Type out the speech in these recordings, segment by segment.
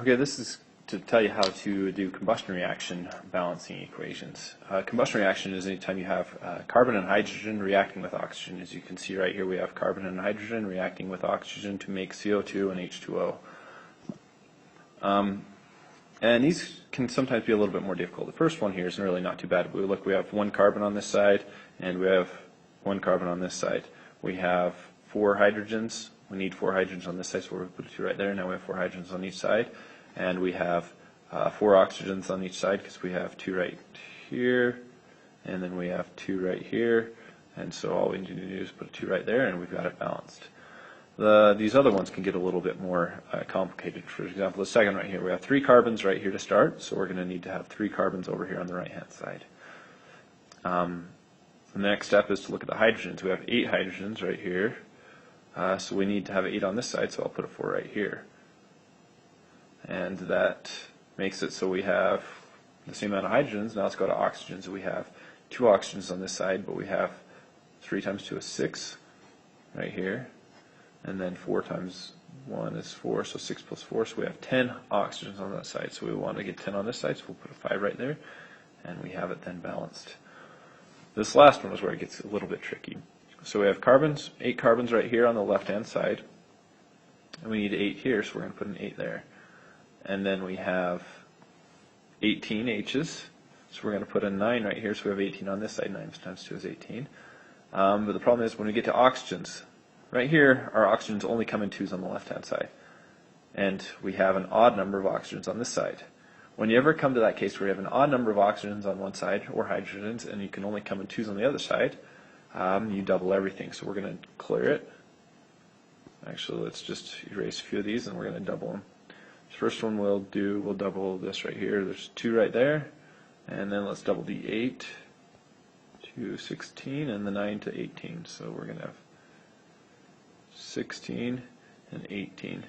Okay, this is to tell you how to do combustion reaction balancing equations. Combustion reaction is anytime you have carbon and hydrogen reacting with oxygen. As you can see right here, we have carbon and hydrogen reacting with oxygen to make CO2 and H2O. And these can sometimes be a little bit more difficult. The first one here is really not too bad. We have one carbon on this side, and we have one carbon on this side. We have 4 hydrogens. We need 4 hydrogens on this side, so we're going to put 2 right there. Now we have 4 hydrogens on each side. And we have 4 oxygens on each side because we have 2 right here, and then we have 2 right here. And so all we need to do is put 2 right there, and we've got it balanced. These other ones can get a little bit more complicated. For example, the second right here, we have 3 carbons right here to start, so we're going to need to have 3 carbons over here on the right-hand side. The next step is to look at the hydrogens. We have 8 hydrogens right here, so we need to have 8 on this side, so I'll put a 4 right here. And that makes it so we have the same amount of hydrogens. Now let's go to oxygens. We have 2 oxygens on this side, but we have 3 times 2 is 6 right here. And then 4 times 1 is 4, so 6 plus 4. So we have 10 oxygens on that side. So we want to get 10 on this side, so we'll put a 5 right there. And we have it then balanced. This last one is where it gets a little bit tricky. So we have carbons, 8 carbons right here on the left-hand side. And we need 8 here, so we're going to put an 8 there. And then we have 18 H's, so we're going to put a 9 right here, so we have 18 on this side. 9 times 2 is 18. But the problem is when we get to oxygens, right here our oxygens only come in 2s on the left-hand side. And we have an odd number of oxygens on this side. When you ever come to that case where you have an odd number of oxygens on one side, or hydrogens, and you can only come in 2s on the other side, you double everything. So we're going to clear it. Actually, let's just erase a few of these, and we're going to double them. First one we'll double this right here. There's 2 right there, and then let's double the 8 to 16 and the 9 to 18. So we're going to have 16 and 18.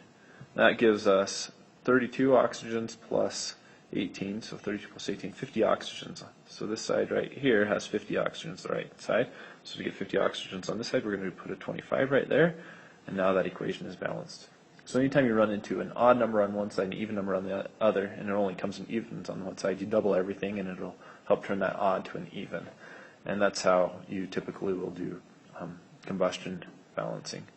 That gives us 32 oxygens plus 18, so 32 plus 18, 50 oxygens. So this side right here has 50 oxygens, the right side. So to get 50 oxygens on this side, we're going to put a 25 right there, and now that equation is balanced. So anytime you run into an odd number on one side and an even number on the other, and it only comes in evens on one side, you double everything and it'll help turn that odd to an even. And that's how you typically will do combustion balancing.